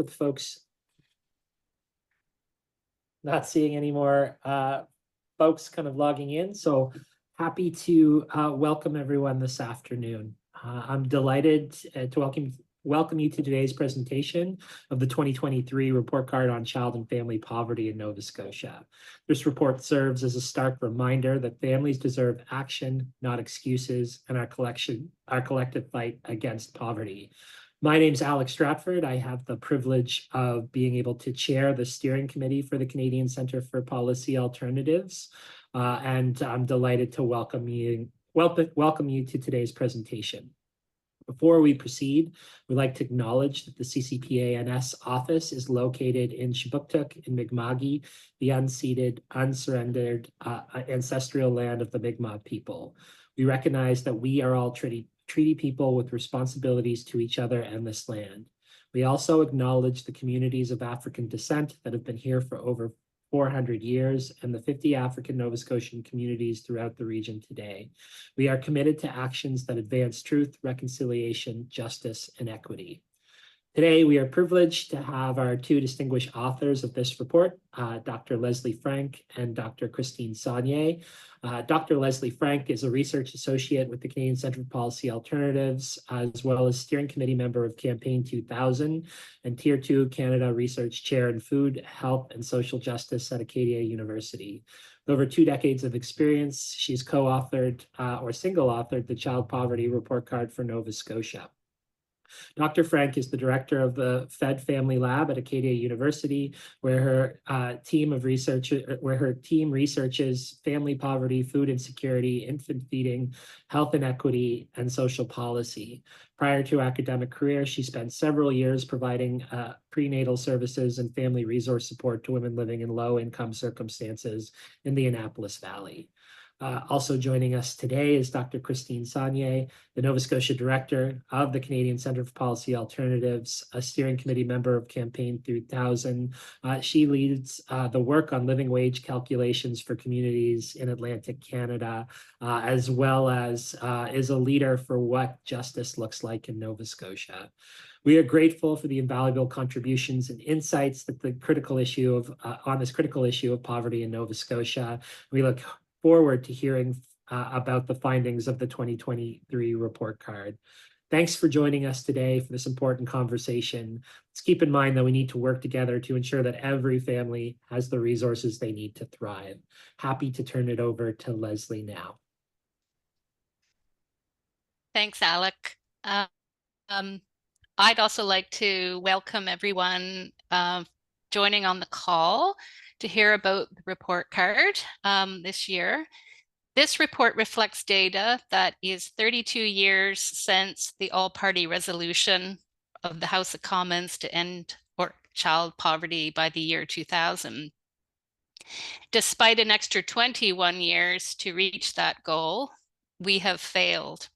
with folks. Not seeing any more folks kind of logging in, so happy to welcome everyone this afternoon. I'm delighted to welcome you to today's presentation of the 2023 report card on child and family poverty in Nova Scotia. This report serves as a stark reminder that families deserve action, not excuses, and our collective fight against poverty. My name's Alex Stratford. I have the privilege of being able to chair the steering committee for the Canadian Centre for Policy Alternatives, and I'm delighted to welcome you to today's presentation. Before we proceed, we'd like to acknowledge that the CCPA-NS office is located in Kjipuktuk in Mi'kma'ki, the unceded, unsurrendered ancestral land of the Mi'kmaq people. We recognize that we are all treaty people with responsibilities to each other and this land. We also acknowledge the communities of African descent that have been here for over 400 years and the 50 African Nova Scotian communities throughout the region today. We are committed to actions that advance truth, reconciliation, justice, and equity. Today, we are privileged to have our two distinguished authors of this report, Dr. Lesley Frank and Dr. Christine Saulnier. Dr. Lesley Frank is a research associate with the Canadian Centre for Policy Alternatives, as well as steering committee member of Campaign 2000 and Tier 2 Canada Research Chair in Food, Health, and Social Justice at Acadia University. With over 2 decades of experience, she's co-authored or single-authored the Child Poverty Report Card for Nova Scotia. Dr. Frank is the director of the Fed Family Lab at Acadia University, where her team researches family poverty, food insecurity, infant feeding, health inequity, and social policy. Prior to her academic career, she spent several years providing prenatal services and family resource support to women living in low-income circumstances in the Annapolis Valley. Also joining us today is Dr. Christine Saulnier, the Nova Scotia Director of the Canadian Centre for Policy Alternatives, a steering committee member of Campaign 2000. She leads the work on living wage calculations for communities in Atlantic Canada, as well as is a leader for what justice looks like in Nova Scotia. We are grateful for the invaluable contributions and insights that the critical issue of on this critical issue of poverty in Nova Scotia. We look forward to hearing about the findings of the 2023 report card. Thanks for joining us today for this important conversation. Let's keep in mind that we need to work together to ensure that every family has the resources they need to thrive. Happy to turn it over to Lesley now. Thanks, Alec. I'd also like to welcome everyone joining on the call to hear about the report card this year. This report reflects data that is 32 years since the all-party resolution of the House of Commons to end child poverty by the year 2000. Despite an extra 21 years to reach that goal, we have failed.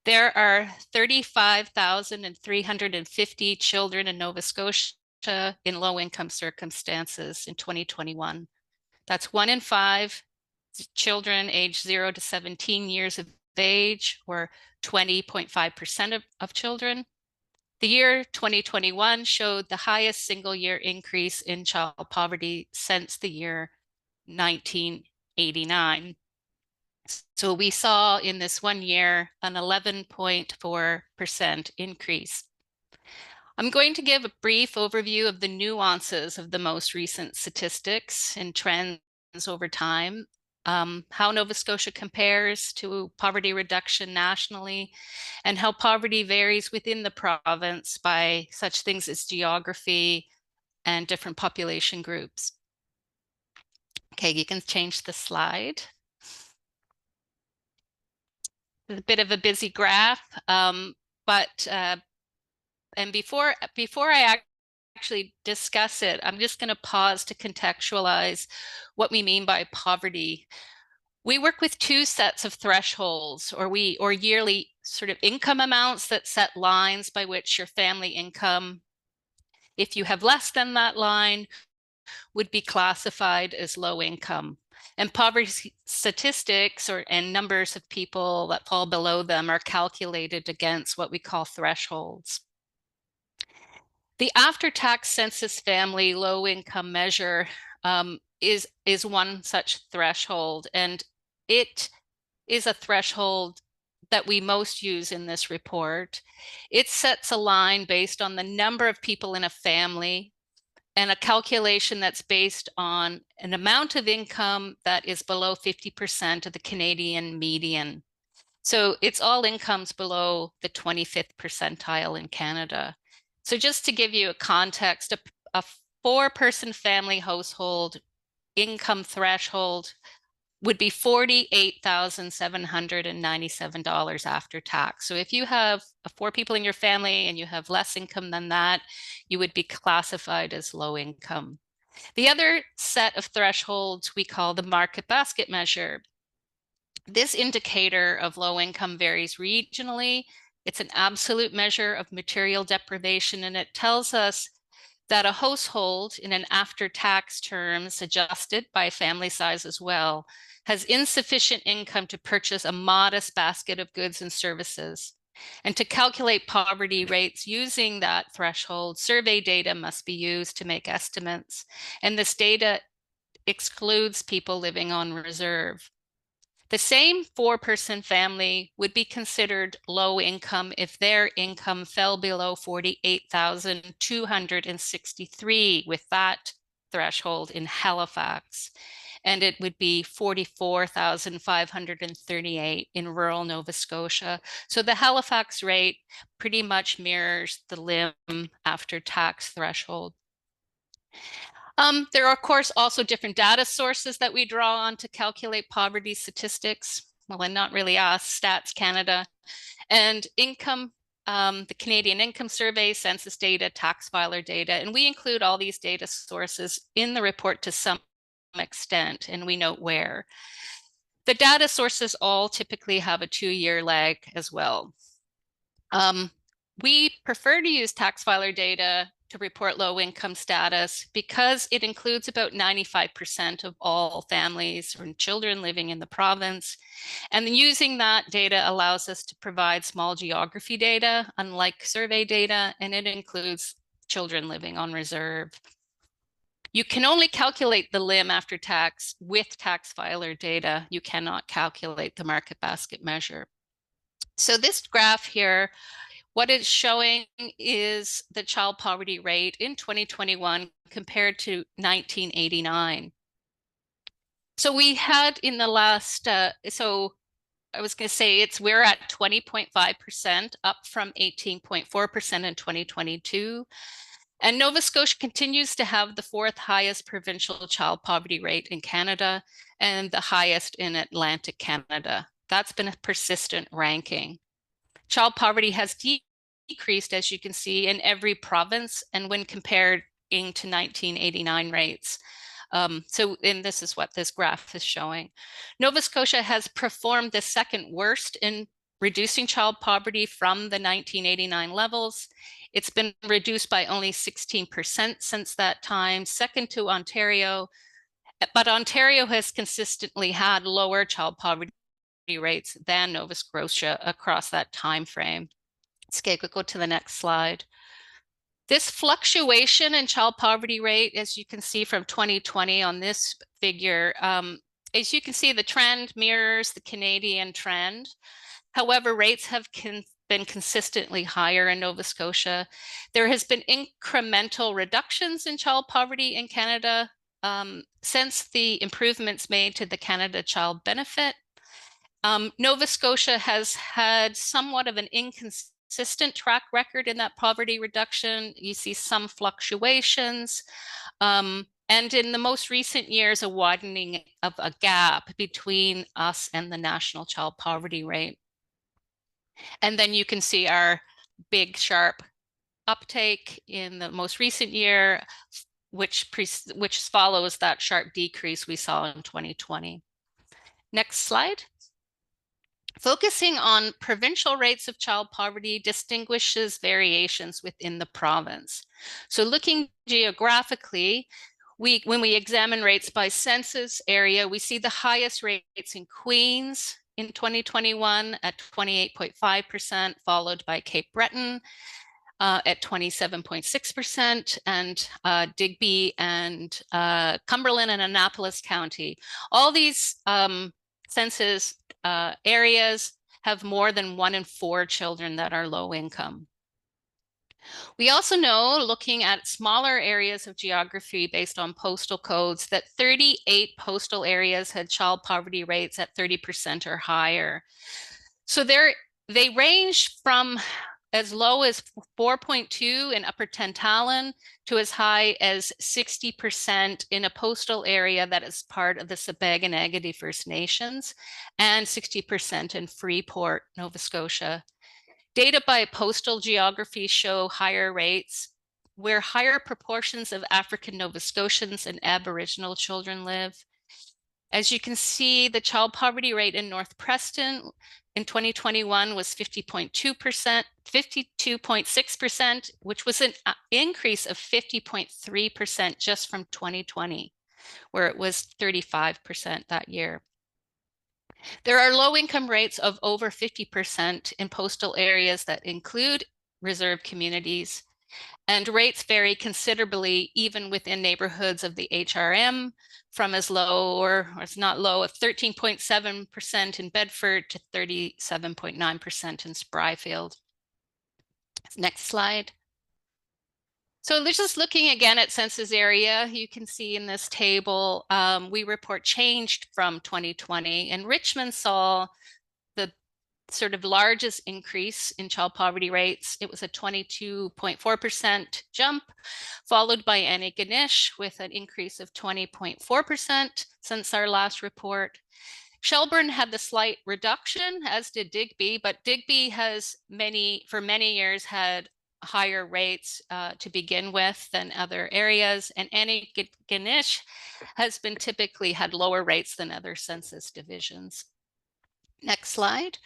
There are 35,350 children in Nova Scotia in low-income circumstances in 2021. That's 1 in 5 children aged 0 to 17 years of age, or 20.5% of children. The year 2021 showed the highest single-year increase in child poverty since the year 1989. So we saw in this 1 year an 11.4% increase. I'm going to give a brief overview of the nuances of the most recent statistics and trends over time, how Nova Scotia compares to poverty reduction nationally, and how poverty varies within the province by such things as geography and different population groups. Okay, you can change the slide. It's a bit of a busy graph, and before I actually discuss it, I'm just going to pause to contextualize what we mean by poverty. We work with 2 sets of thresholds or yearly sort of income amounts that set lines by which your family income, if you have less than that line, would be classified as low income. And poverty statistics and numbers of people that fall below them are calculated against what we call thresholds. The after-tax census family low-income measure is one such threshold, and it is a threshold that we most use in this report. It sets a line based on the number of people in a family and a calculation that's based on an amount of income that is below 50% of the Canadian median. So it's all incomes below the 25th percentile in Canada. So just to give you a context, a four-person family household income threshold would be $48,797 after tax. So if you have four people in your family and you have less income than that, you would be classified as low income. The other set of thresholds we call the market basket measure. This indicator of low income varies regionally. It's an absolute measure of material deprivation, and it tells us that a household in an after-tax terms, adjusted by family size as well, has insufficient income to purchase a modest basket of goods and services. And to calculate poverty rates using that threshold, survey data must be used to make estimates. And this data excludes people living on reserve. The same four-person family would be considered low income if their income fell below 48,263 with that threshold in Halifax, and it would be 44,538 in rural Nova Scotia. So the Halifax rate pretty much mirrors the LIM after tax threshold. There are, of course, also different data sources that we draw on to calculate poverty statistics. Well, and not really us, Stats Canada, and income, the Canadian Income Survey, census data, tax filer data, and we include all these data sources in the report to some extent, and we note where. The data sources all typically have a 2-year lag as well. We prefer to use tax filer data to report low income status because it includes about 95% of all families or children living in the province. And then using that data allows us to provide small geography data, unlike survey data, and it includes children living on reserve. You can only calculate the LIM after tax with tax filer data. You cannot calculate the market basket measure. So this graph here, what it's showing is the child poverty rate in 2021 compared to 1989. So we had in the last, so I was going to say we're at 20.5%, up from 18.4% in 2022. And Nova Scotia continues to have the 4th highest provincial child poverty rate in Canada and the highest in Atlantic Canada. That's been a persistent ranking. Child poverty has decreased, as you can see, in every province and when compared to 1989 rates. And this is what this graph is showing. Nova Scotia has performed the second worst in reducing child poverty from the 1989 levels. It's been reduced by only 16% since that time, second to Ontario. But Ontario has consistently had lower child poverty rates than Nova Scotia across that time frame. Okay, we'll go to the next slide. This fluctuation in child poverty rate, as you can see from 2020 on this figure, as you can see, the trend mirrors the Canadian trend. However, rates have been consistently higher in Nova Scotia. There has been incremental reductions in child poverty in Canada since the improvements made to the Canada Child Benefit. Nova Scotia has had somewhat of an inconsistent track record in that poverty reduction. You see some fluctuations. And in the most recent years, a widening of a gap between us and the national child poverty rate. And then you can see our big sharp uptake in the most recent year, which follows that sharp decrease we saw in 2020. Next slide. Focusing on provincial rates of child poverty distinguishes variations within the province. So looking geographically, when we examine rates by census area, we see the highest rates in Queens in 2021 at 28.5%, followed by Cape Breton. at 27.6%, and Digby and Cumberland and Annapolis County. All these census areas have more than 1 in 4 children that are low income. We also know, looking at smaller areas of geography based on postal codes, that 38 postal areas had child poverty rates at 30% or higher. So they range from as low as 4.2 in Upper Tantallon to as high as 60% in a postal area that is part of the Sabaganagadi First Nations, and 60% in Freeport, Nova Scotia. Data by postal geography show higher rates where higher proportions of African Nova Scotians and Aboriginal children live. As you can see, the child poverty rate in North Preston in 2021 was 50.2%, 52.6%, which was an increase of 50.3% just from 2020, where it was 35% that year. There are low income rates of over 50% in postal areas that include reserve communities, and rates vary considerably even within neighborhoods of the HRM, from as low, or it's not low, of 13.7% in Bedford to 37.9% in Spryfield. Next slide. So just looking again at census area, you can see in this table, we report changed from 2020, and Richmond saw the sort of largest increase in child poverty rates. It was a 22.4% jump, followed by Antigonish with an increase of 20.4% since our last report. Shelburne had the slight reduction, as did Digby, but Digby has for many years had higher rates to begin with than other areas, and Antigonish has been typically had lower rates than other census divisions. Next slide.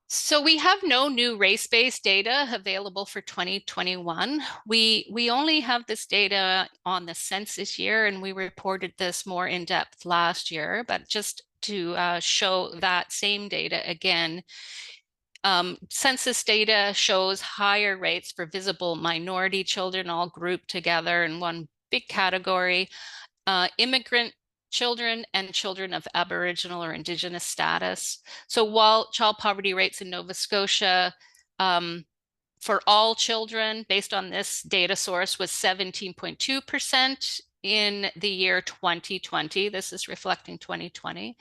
So we have no new race-based data available for 2021. We only have this data on the census year, and we reported this more in depth last year, but just to show that same data again, census data shows higher rates for visible minority children, all grouped together in one big category, immigrant children and children of Aboriginal or Indigenous status. So while child poverty rates in Nova Scotia for all children based on this data source was 17.2% in the year 2020, this is reflecting 2020,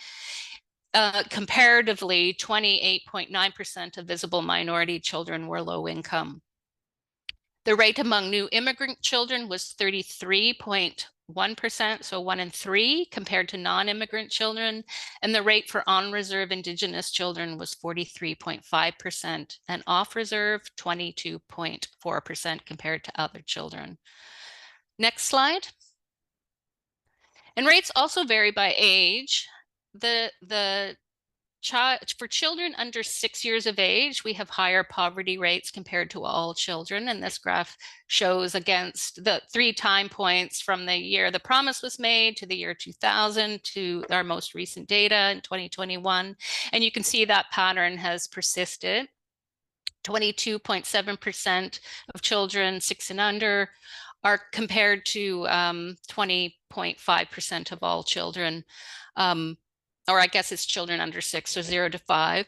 comparatively 28.9% of visible minority children were low income. The rate among new immigrant children was 33.1%, so 1 in 3, compared to non-immigrant children. And the rate for on-reserve Indigenous children was 43.5%, and off-reserve 22.4% compared to other children. Next slide. And rates also vary by age. For children under 6 years of age, we have higher poverty rates compared to all children. And this graph shows against the 3 time points from the year the promise was made to the year 2000 to our most recent data in 2021. And you can see that pattern has persisted. 22.7% of children 6 and under are compared to 20.5% of all children, or I guess it's children under 6, so 0 to 5.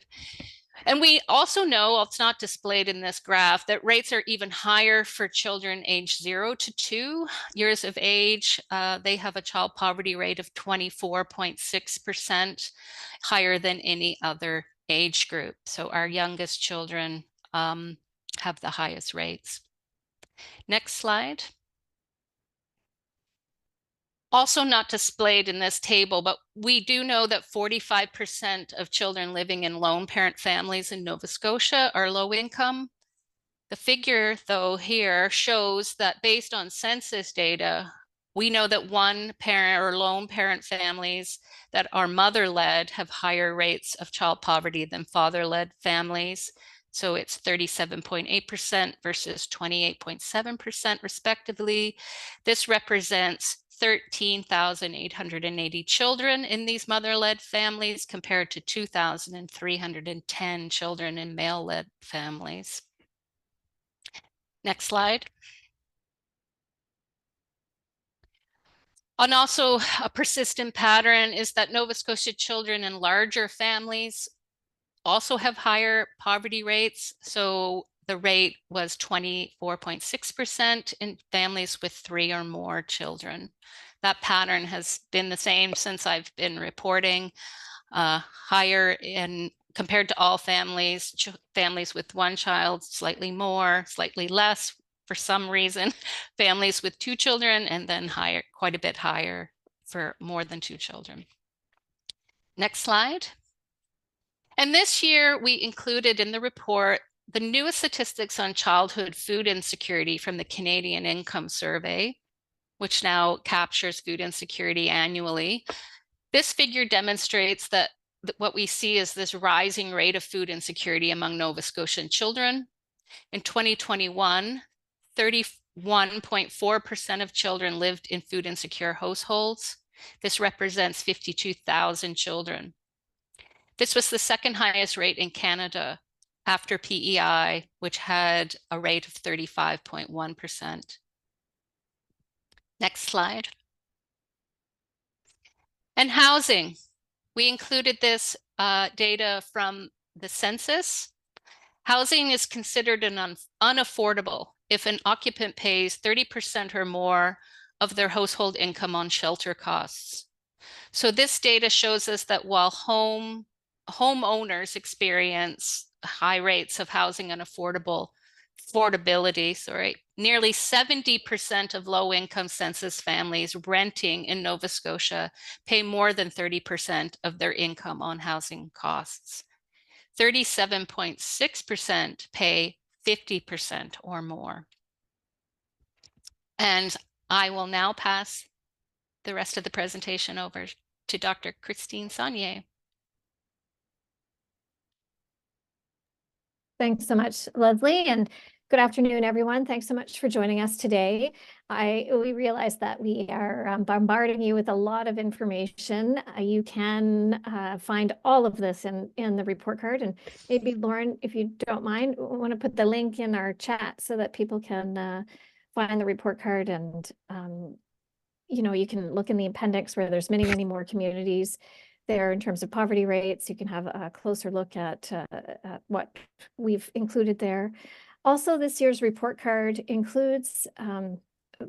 And we also know, it's not displayed in this graph, that rates are even higher for children aged 0 to 2 years of age. They have a child poverty rate of 24.6%, higher than any other age group. So our youngest children have the highest rates. Next slide. Also not displayed in this table, but we do know that 45% of children living in lone parent families in Nova Scotia are low income. The figure, though, here shows that based on census data, we know that one parent or lone parent families that are mother-led have higher rates of child poverty than father-led families. So it's 37.8% versus 28.7% respectively. This represents 13,880 children in these mother-led families compared to 2,310 children in male-led families. Next slide. And also a persistent pattern is that Nova Scotia children in larger families also have higher poverty rates. So the rate was 24.6% in families with 3 or more children. That pattern has been the same since I've been reporting, higher in compared to all families, families with 1 child, slightly more, slightly less for some reason, families with 2 children, and then higher, quite a bit higher for more than 2 children. Next slide. And this year we included in the report the newest statistics on childhood food insecurity from the Canadian Income Survey, which now captures food insecurity annually. This figure demonstrates that what we see is this rising rate of food insecurity among Nova Scotian children. In 2021, 31.4% of children lived in food insecure households. This represents 52,000 children. This was the second highest rate in Canada after PEI, which had a rate of 35.1%. Next slide. And housing. We included this data from the census. Housing is considered an unaffordable if an occupant pays 30% or more of their household income on shelter costs. So this data shows us that while homeowners experience high rates of housing affordability, nearly 70% of low-income census families renting in Nova Scotia pay more than 30% of their income on housing costs. 37.6% pay 50% or more. And I will now pass the rest of the presentation over to Dr. Christine Saulnier. Thanks so much, Lesley, and good afternoon, everyone. Thanks so much for joining us today. We realize that we are bombarding you with a lot of information. You can find all of this in the report card, and maybe Lauren, if you don't mind, we want to put the link in our chat so that people can find the report card, and you can look in the appendix where there's many, many more communities there in terms of poverty rates. You can have a closer look at what we've included there. Also, this year's report card includes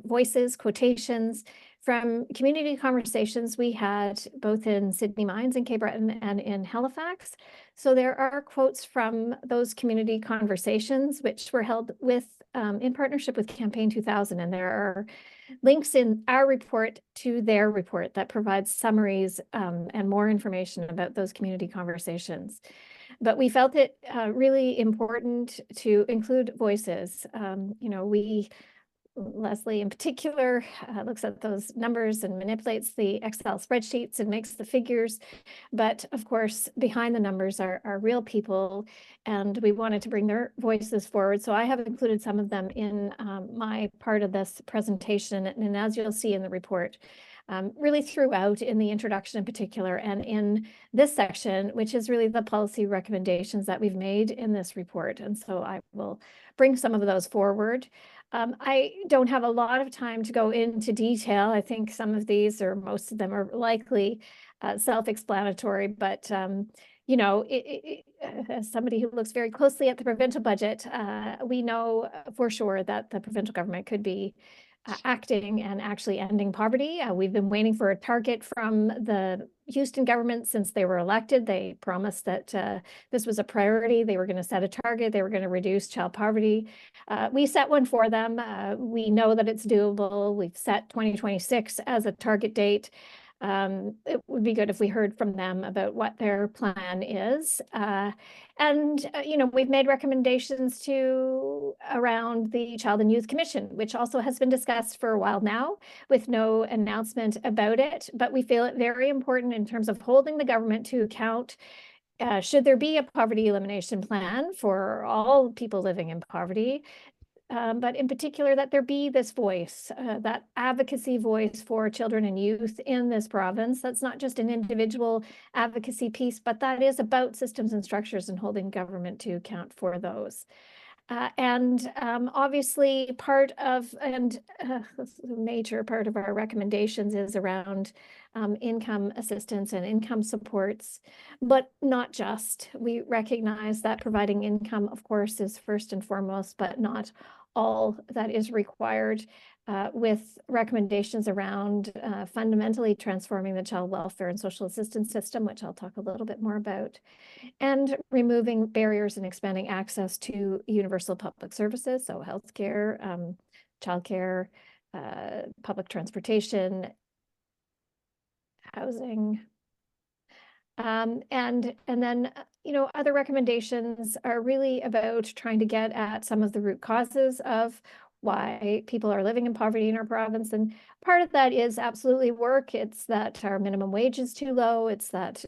voices, quotations from community conversations we had both in Sydney Mines in Cape Breton and in Halifax. So there are quotes from those community conversations which were held with in partnership with Campaign 2000, and there are links in our report to their report that provides summaries and more information about those community conversations. But we felt it really important to include voices. Lesley in particular looks at those numbers and manipulates the Excel spreadsheets and makes the figures. But of course, behind the numbers are real people, and we wanted to bring their voices forward. So I have included some of them in my part of this presentation. And as you'll see in the report, really throughout in the introduction in particular, and in this section, which is really the policy recommendations that we've made in this report. And so I will bring some of those forward. I don't have a lot of time to go into detail. I think some of these, or most of them, are likely self-explanatory, but as somebody who looks very closely at the provincial budget, we know for sure that the provincial government could be acting and actually ending poverty. We've been waiting for a target from the Houston government since they were elected. They promised that this was a priority. They were going to set a target. They were going to reduce child poverty. We set one for them. We know that it's doable. We've set 2026 as a target date. It would be good if we heard from them about what their plan is. We've made recommendations around the Child and Youth Commission, which also has been discussed for a while now with no announcement about it. But we feel it very important in terms of holding the government to account. Should there be a poverty elimination plan for all people living in poverty? But in particular, that there be this voice, that advocacy voice for children and youth in this province. That's not just an individual advocacy piece, but that is about systems and structures and holding government to account for those. Obviously part of, a major part of our recommendations is around income assistance and income supports, but not just. We recognize that providing income, of course, is first and foremost, but not all that is required, with recommendations around fundamentally transforming the child welfare and social assistance system, which I'll talk a little bit more about, and removing barriers and expanding access to universal public services, so healthcare, childcare, public transportation, housing. And then, other recommendations are really about trying to get at some of the root causes of why people are living in poverty in our province. And part of that is absolutely work. It's that our minimum wage is too low. It's that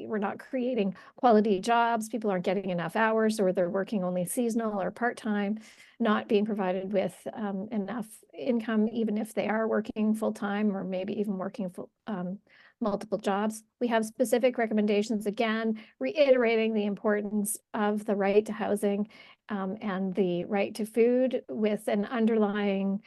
we're not creating quality jobs. People aren't getting enough hours, or they're working only seasonal or part-time, not being provided with enough income, even if they are working full-time, or maybe even working multiple jobs. We have specific recommendations, again, reiterating the importance of the right to housing and the right to food, with an underlying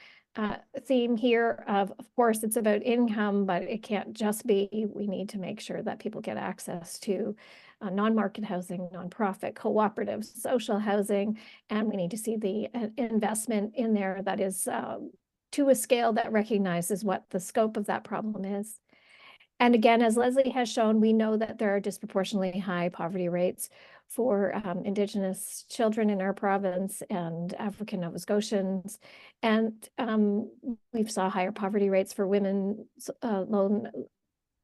theme here of course, it's about income, but it can't just be. We need to make sure that people get access to non-market housing, nonprofit, cooperative, social housing, and we need to see the investment in there that is to a scale that recognizes what the scope of that problem is. And again, as Lesley has shown, we know that there are disproportionately high poverty rates for Indigenous children in our province and African Nova Scotians. And we've saw higher poverty rates for women,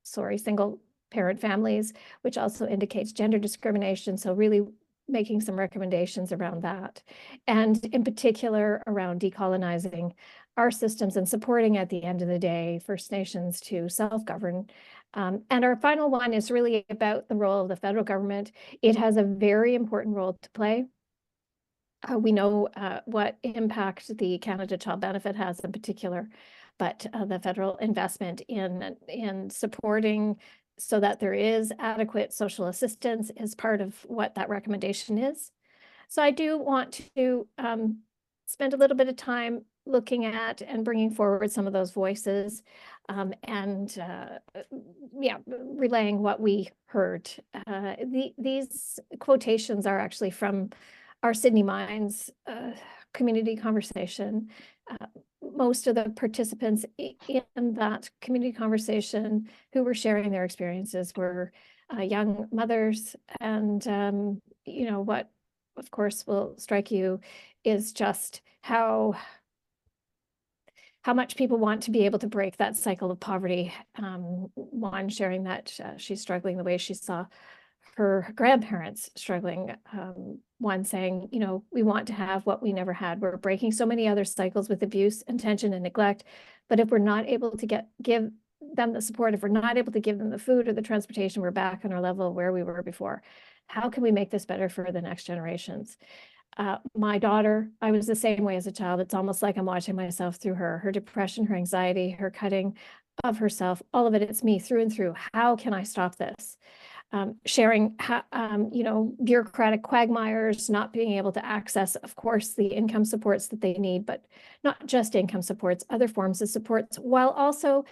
single parent families, which also indicates gender discrimination. So really making some recommendations around that. And in particular around decolonizing our systems and supporting, at the end of the day, First Nations to self-govern. And our final one is really about the role of the federal government. It has a very important role to play. We know what impact the Canada Child Benefit has in particular, but the federal investment in supporting so that there is adequate social assistance is part of what that recommendation is. So I do want to spend a little bit of time looking at and bringing forward some of those voices relaying what we heard. These quotations are actually from our Sydney Mines community conversation. Most of the participants in that community conversation who were sharing their experiences were young mothers. And, what of course will strike you is just how much people want to be able to break that cycle of poverty. One sharing that she's struggling the way she saw her grandparents struggling. One saying, we want to have what we never had. We're breaking so many other cycles with abuse and tension and neglect. But if we're not able to give them the support, if we're not able to give them the food or the transportation, we're back on our level where we were before. How can we make this better for the next generations? My daughter, I was the same way as a child. It's almost like I'm watching myself through her depression, her anxiety, her cutting of herself, all of it, it's me through and through. How can I stop this? Sharing, bureaucratic quagmires, not being able to access, of course, the income supports that they need, but not just income supports, other forms of supports, while also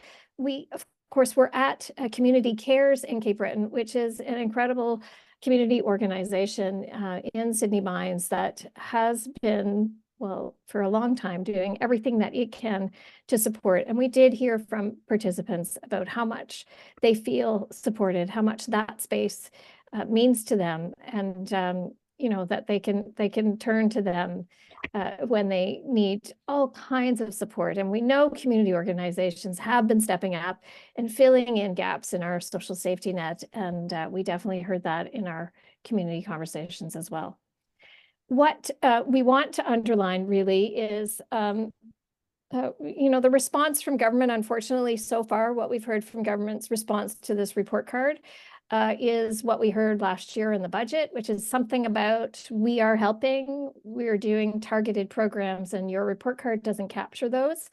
of course, we're at Community Cares in Cape Breton, which is an incredible community organization in Sydney Mines that has been, for a long time, doing everything that it can to support. And we did hear from participants about how much they feel supported, how much that space means to them, and that they can turn to them when they need all kinds of support. And we know community organizations have been stepping up and filling in gaps in our social safety net. And we definitely heard that in our community conversations as well. What we want to underline really is, the response from government. Unfortunately, so far, what we've heard from government's response to this report card is what we heard last year in the budget, which is something about we are helping, we're doing targeted programs, and your report card doesn't capture those.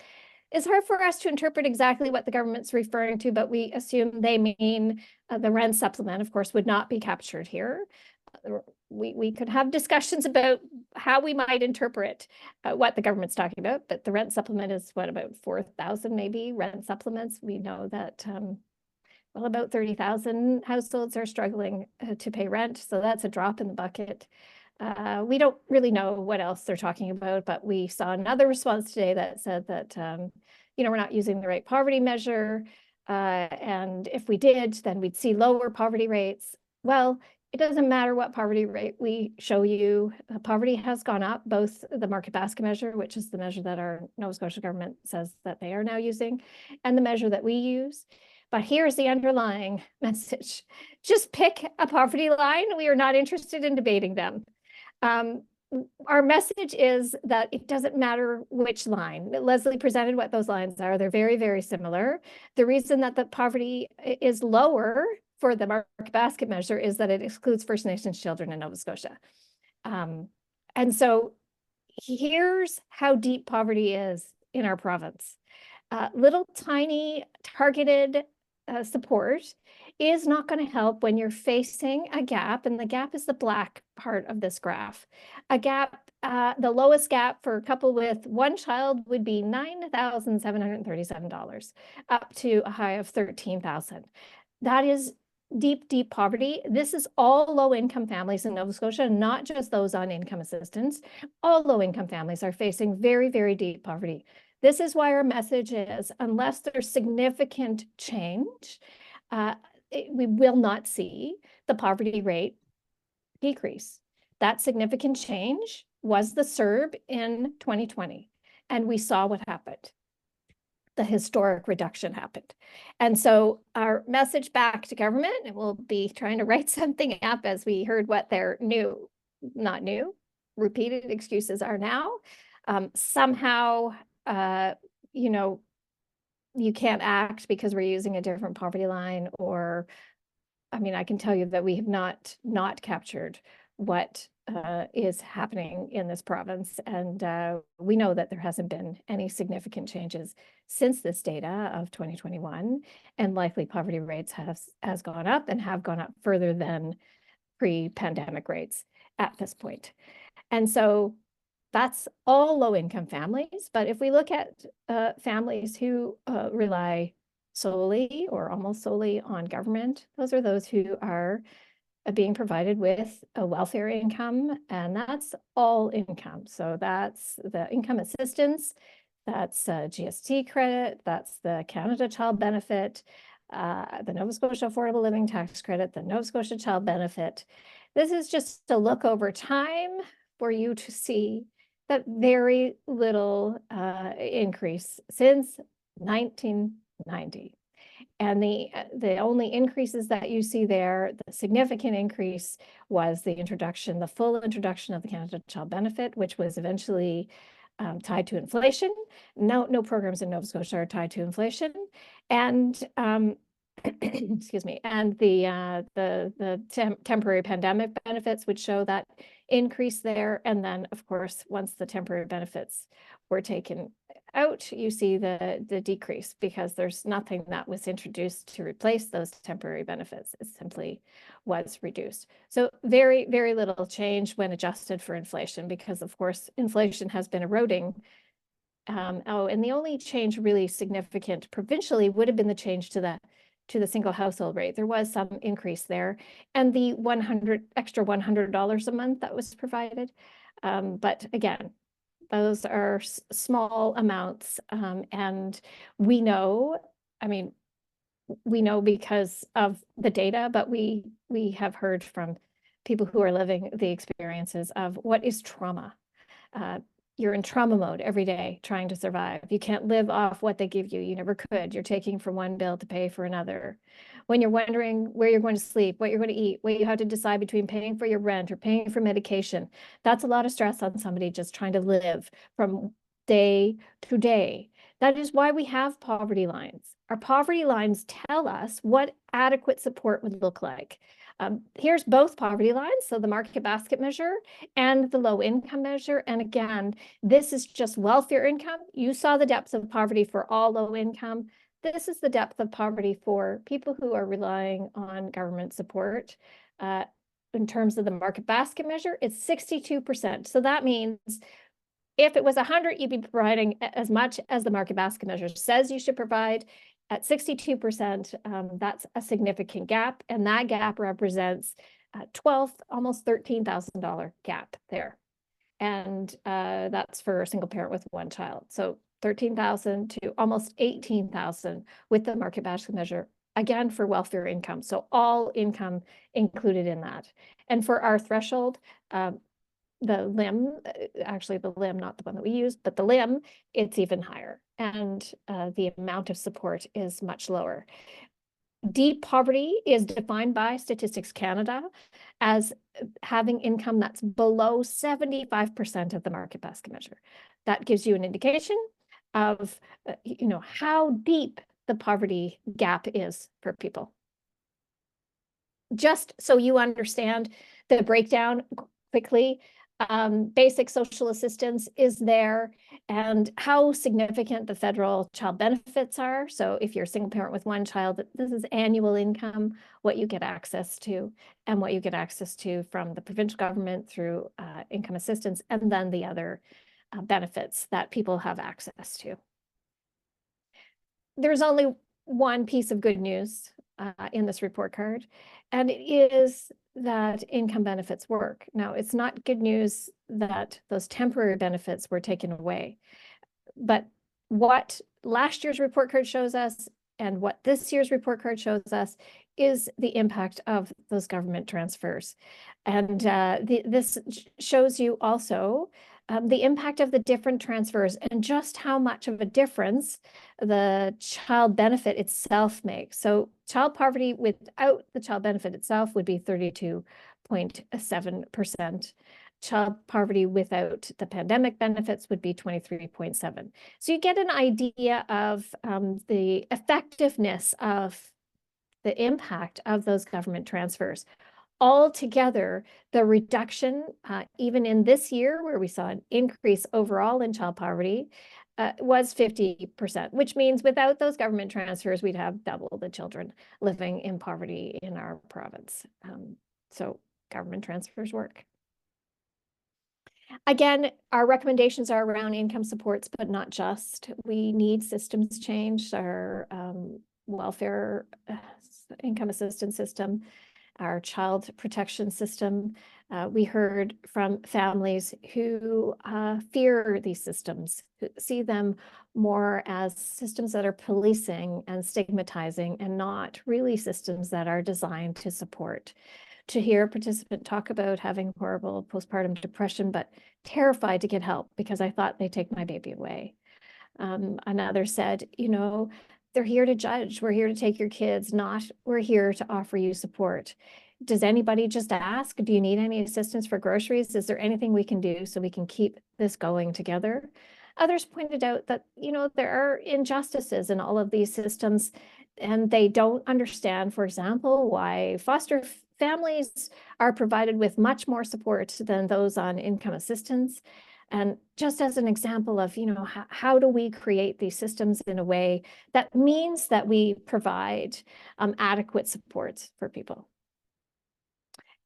It's hard for us to interpret exactly what the government's referring to, but we assume they mean the rent supplement, of course, would not be captured here. we could have discussions about how we might interpret what the government's talking about, but the rent supplement is what, about 4,000 maybe rent supplements. We know that well, about 30,000 households are struggling to pay rent, so that's a drop in the bucket. We don't really know what else they're talking about, but we saw another response today that said that we're not using the right poverty measure, and if we did, then we'd see lower poverty rates. Well, it doesn't matter what poverty rate we show you. Poverty has gone up, both the market basket measure, which is the measure that our Nova Scotia government says that they are now using, and the measure that we use. But here's the underlying message. Just pick a poverty line. We are not interested in debating them. Our message is that it doesn't matter which line. Lesley presented what those lines are. They're very, very similar. The reason that the poverty is lower for the market basket measure is that it excludes First Nations children in Nova Scotia. And so here's how deep poverty is in our province. Little tiny targeted support is not going to help when you're facing a gap, and the gap is the black part of this graph. A gap, the lowest gap for a couple with one child would be $9,737, up to a high of $13,000. That is deep, deep poverty. This is all low-income families in Nova Scotia, not just those on income assistance. All low-income families are facing very, very deep poverty. This is why our message is, unless there's significant change, we will not see the poverty rate decrease. That significant change was the CERB in 2020, and we saw what happened. The historic reduction happened. And so our message back to government, and we'll be trying to write something up as we heard what their repeated excuses are now. Somehow, you can't act because we're using a different poverty line, or, I mean, I can tell you that we have not captured what is happening in this province. And we know that there hasn't been any significant changes since this data of 2021, and likely poverty rates has gone up and have gone up further than pre-pandemic rates at this point. And so that's all low-income families. But if we look at families who rely solely or almost solely on government, those are those who are being provided with a welfare income, and that's all income. So that's the income assistance, that's GST credit, that's the Canada Child Benefit, the Nova Scotia Affordable Living Tax Credit, the Nova Scotia Child Benefit. This is just a look over time for you to see that very little increase since 1990. And the only increases that you see there, the significant increase was the full introduction of the Canada Child Benefit, which was eventually tied to inflation. No programs in Nova Scotia are tied to inflation. And excuse me, and the temporary pandemic benefits would show that increase there. And then, of course, once the temporary benefits were taken out, you see the decrease, because there's nothing that was introduced to replace those temporary benefits. It simply was reduced. So very, very little change when adjusted for inflation, because of course inflation has been eroding. And the only change really significant provincially would have been the change to the single household rate. There was some increase there, and the extra $100 a month that was provided. But again, those are small amounts, and we know because of the data, but we have heard from people who are living the experiences of what is trauma. You're in trauma mode every day trying to survive. You can't live off what they give you. You never could. You're taking from one bill to pay for another. When you're wondering where you're going to sleep, what you're going to eat, what you have to decide between paying for your rent or paying for medication, that's a lot of stress on somebody just trying to live from day to day. That is why we have poverty lines. Our poverty lines tell us what adequate support would look like. Here's both poverty lines, so the market basket measure and the low income measure. And again, this is just welfare income. You saw the depths of poverty for all low income. This is the depth of poverty for people who are relying on government support. in terms of the market basket measure, it's 62%. So that means if it was 100, you'd be providing as much as the market basket measure says you should provide. At 62%, that's a significant gap, and that gap represents almost $13,000 gap there. And that's for a single parent with one child. So 13,000 to almost 18,000 with the market basket measure, again, for welfare income. So all income included in that. And for our threshold, the limb, actually the limb, not the one that we use, but the limb, it's even higher. And the amount of support is much lower. Deep poverty is defined by Statistics Canada as having income that's below 75% of the market basket measure. That gives you an indication of, how deep the poverty gap is for people. Just so you understand the breakdown quickly, basic social assistance is there and how significant the federal child benefits are. So if you're a single parent with one child, this is annual income, what you get access to, and what you get access to from the provincial government through income assistance, and then the other benefits that people have access to. There's only one piece of good news in this report card, and it is that income benefits work. Now, it's not good news that those temporary benefits were taken away, but what last year's report card shows us and what this year's report card shows us is the impact of those government transfers. And this shows you also the impact of the different transfers and just how much of a difference the child benefit itself makes. So child poverty without the child benefit itself would be 32.7%. Child poverty without the pandemic benefits would be 23.7%. So you get an idea of the effectiveness of the impact of those government transfers. Altogether, the reduction, even in this year where we saw an increase overall in child poverty, was 50%, which means without those government transfers, we'd have double the children living in poverty in our province. So government transfers work. Again, our recommendations are around income supports, but not just. We need systems change, our welfare income assistance system, our child protection system. We heard from families who fear these systems, who see them more as systems that are policing and stigmatizing and not really systems that are designed to support. To hear a participant talk about having horrible postpartum depression, but terrified to get help because I thought they'd take my baby away. Another said, they're here to judge. We're here to take your kids, not we're here to offer you support. Does anybody just ask, do you need any assistance for groceries? Is there anything we can do so we can keep this going together? Others pointed out that, there are injustices in all of these systems, and they don't understand, for example, why foster families are provided with much more support than those on income assistance. And just as an example of, how do we create these systems in a way that means that we provide adequate supports for people.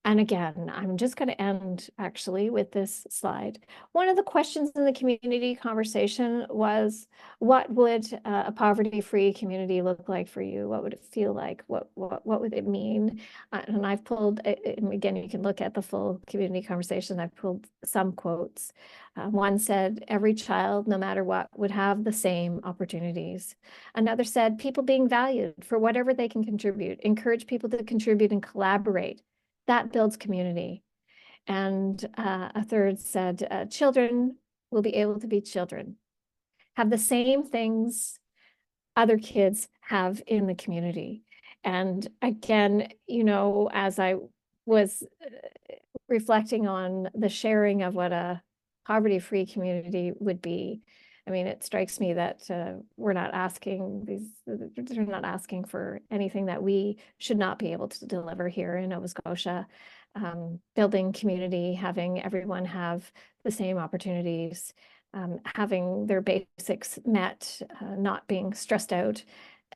And again, I'm just going to end actually with this slide. One of the questions in the community conversation was, what would a poverty-free community look like for you? What would it feel like? What would it mean? And I've pulled, and again, you can look at the full community conversation. I've pulled some quotes. One said, every child, no matter what, would have the same opportunities. Another said, people being valued for whatever they can contribute. Encourage people to contribute and collaborate. That builds community. And a third said, children will be able to be children, have the same things other kids have in the community. And again, as I was reflecting on the sharing of what a poverty-free community would be, I mean, it strikes me that they're not asking for anything that we should not be able to deliver here in Nova Scotia. Building community, having everyone have the same opportunities, having their basics met, not being stressed out,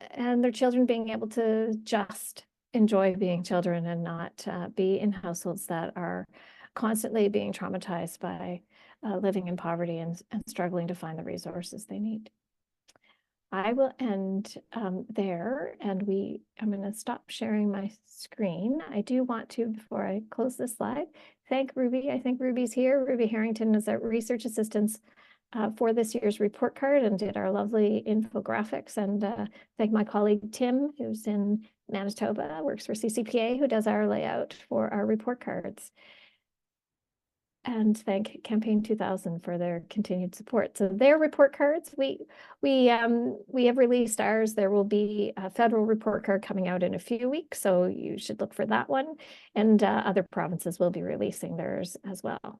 and their children being able to just enjoy being children and not be in households that are constantly being traumatized by living in poverty and struggling to find the resources they need. I will end there, and I'm going to stop sharing my screen. I do want to, before I close this slide, thank Ruby. I think Ruby's here. Ruby Harrington is our research assistant for this year's report card and did our lovely infographics. And thank my colleague Tim, who's in Manitoba, works for CCPA, who does our layout for our report cards. And thank Campaign 2000 for their continued support. So their report cards, we have released ours. There will be a federal report card coming out in a few weeks, so you should look for that one. And other provinces will be releasing theirs as well.